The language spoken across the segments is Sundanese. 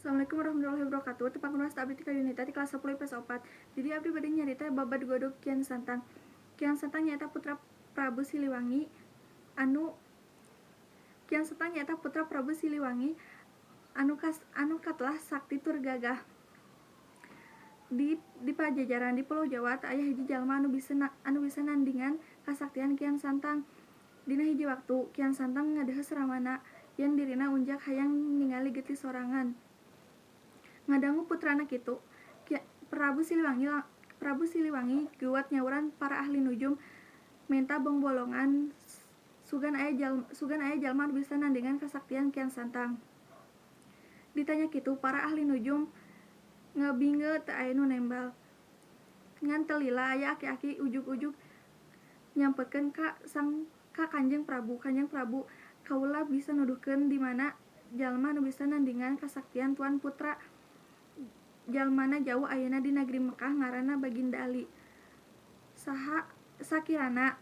Assalamualaikum warahmatullahi wabarakatuh. Tepat nulis abdi ti Yunita di kelas 10 IPS 4. Jadi abdi bade nyarita babad godog Kian Santang. Kian Santang nyaeta putra Prabu Siliwangi anu Kian Santang nyaeta putra Prabu Siliwangi anu katelah sakti tur gagah. Di Pajajaran di Pulau Jawa teu aya hiji jalma anu bisa nandingan kasaktian Kian Santang. Dina hiji waktu Kian Santang ngadehes ramana yen dirina unjak hayang ningali getih sorangan. Ngadangu putrana kitu, Prabu Siliwangi geuwat nyawuran para ahli nujum menta bongbolongan sugan aya jalma anu bisa nandingan kasaktian Kian Santang. Ditanya kitu para ahli nujum ngabinge teu aya nu nembal. Ngan teu lila aya aki-aki ujug-ujug nyampeutkeun ka Kanjeng Prabu, kaula bisa nuduhkeun di mana jalma anu bisa nandingan kasaktian Tuan Putra. Jalmana jauh ayeuna di negeri Mekah ngaranna Baginda Ali. Sakirana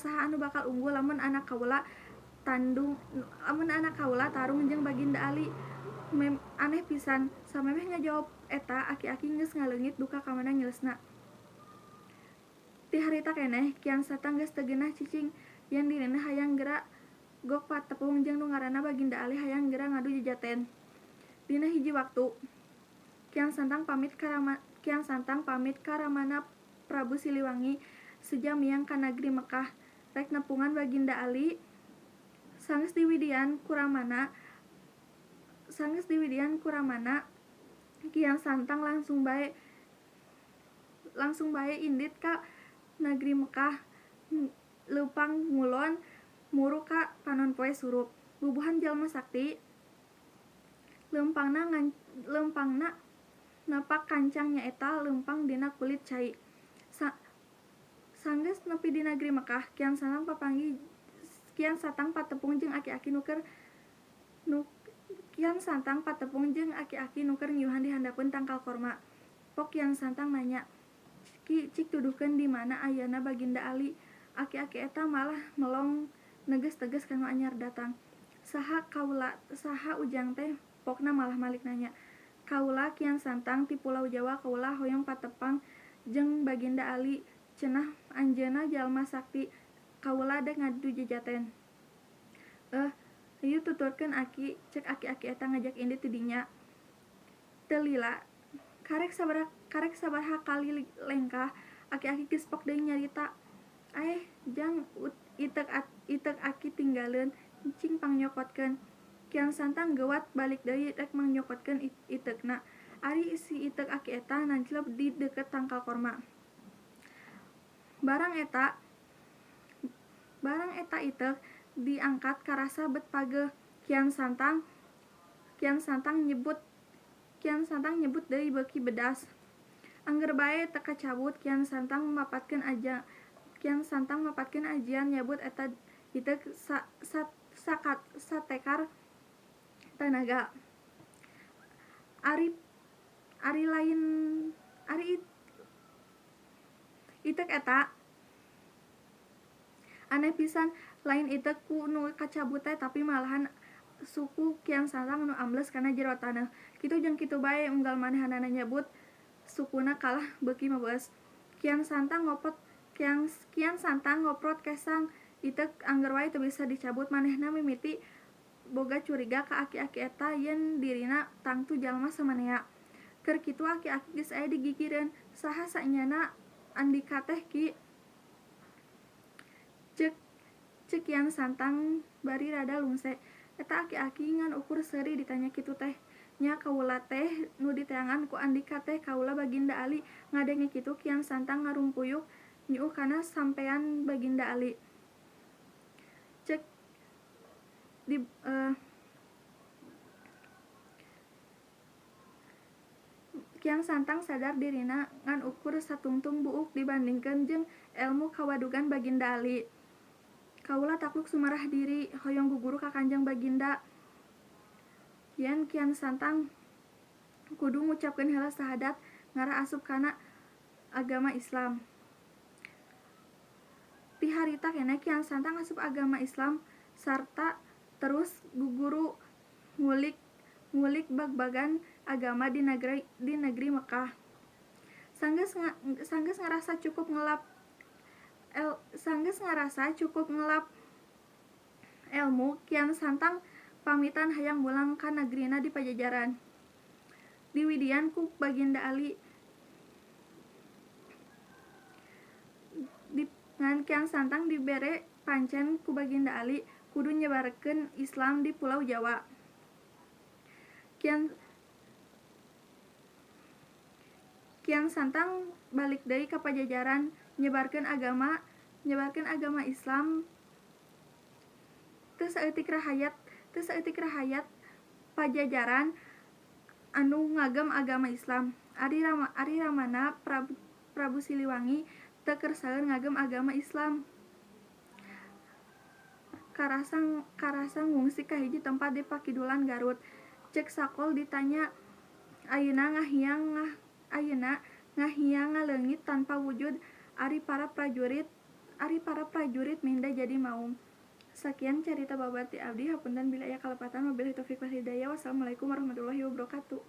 saha anu bakal unggul lamun anak kaula tarung jeung Baginda Ali. Aneh pisan, samemeh ngajawab eta aki-aki geus ngaleungit duka ka mana ngileusna. Ti harita keneh Kian Santang geus teu geunah cicing yen dirina hayang geura gok patepung jeung nu ngaranna Baginda Ali hayang geura ngadu jajaten. Dina hiji waktu Kian Santang pamit ka ramana Prabu Siliwangi sejam miang ka negeri Mekah rek nepungan Baginda Ali. Sanggeus diwidian ku ramana Kian Santang langsung bae indit ka negeri Mekah leupang ngulon muru ka panon poe surup. Bubuhan jalma sakti leumpangna napak kancang nyaeta leumpang dina kulit cai. Sanggeus nepi di negeri Mekah, Kian Santang patepung jeung aki-aki nuker ngiuhan di handapeun tangkal korma. Pok Kian Santang nanya, "Cik tuduhkeun di mana ayeuna Baginda Ali?" Aki-aki eta malah melong neges-teges kanu anyar datang. "Saha ujang teh?" Pokna malah malik nanya. "Kaula Kian Santang ti Pulau Jawa, kaula hoyong patepang jeung Baginda Ali. Cenah anjeunna jalma sakti, kaula dek ngadu jajaten." Ieu tuturkeun aki, cek aki-aki eta ngajak indit ti dinya. Teu lila, karek sabaraha kali lengkah aki-aki geus pok deui nyarita. Jang itek aki tinggaleun, cing pangnyokotkeun." Kian Santang geuwat balik deui rek mangnyokotkeun itekna. Ari si itek aki eta nanclep di deukeut tangkal korma. Barang eta itek diangkat karasa bet pageuh. Kian Santang nyebut deui beuki bedas. Angger bae teu kacabut Kian Santang mapatkeun ajian nyabut eta itek satekar tanaga. Ari itek eta aneh pisan, lain itek ku nu kacabut teh tapi malahan suku Kian Santang nu ambles kana jero taneuh. Kitu jeung kitu bae unggal manehanana nyebut sukuna kalah beuki meubeus. Kian Santang ngoprot kesang itek angger wae teu bisa dicabut. Manehna mimiti boga curiga ka aki-aki eta yen dirina tangtu jalma samanea. Keur kitu aki-aki geus aya digigireun. "Saha sanyana andika teh Ki?" Cek Kian Santang bari rada lungse. Eta aki-aki ngan ukur seuri ditanya kitu teh. "Nya kaula teh nu diteangan ku andika teh kaula Baginda Ali." Ngadenge kitu Kian Santang ngarumpuyuk nyuuh kana sampean Baginda Ali. Kian Santang sadar dirina ngan ukur satungtung buuk dibandingkeun jeung elmu kawadugan Baginda Ali. "Kaula takluk sumarah diri, hoyong guguru ka Kanjeng Baginda." Yen Kian Santang kudu ngucapkeun heula sahadat ngarah asup kana agama Islam. Ti harita keneh Kian Santang asup agama Islam sarta terus guguru ngulik bag-bagan agama di negeri Mekah. Sanggeus ngarasa cukup ngelap ilmu, Kian Santang pamitan hayang mulang ka negrina di Pajajaran. Diwidian ku Baginda Ali. Ngan Kian Santang dibere pancen ku Baginda Ali kudu nyebarkeun Islam di Pulau Jawa. Kian Santang balik deui ka Pajajaran nyebarkeun agama Islam teu saeutik rahayat Pajajaran anu ngagem agama Islam. Ari ramana Prabu Siliwangi teu keur saeur ngagem agama Islam. Karasa ngungsi ka hiji tempat di Pakidulan Garut. Cek Sakol ditanya, ayeuna ngahiang ngaleungit tanpa wujud, ari para prajurit minda jadi maung. Sakian carita babar ti abdi, hapunten bila aya kalepatan. Wabillahi taufiq wal hidayah. Wassalamualaikum warahmatullahi wabarakatuh.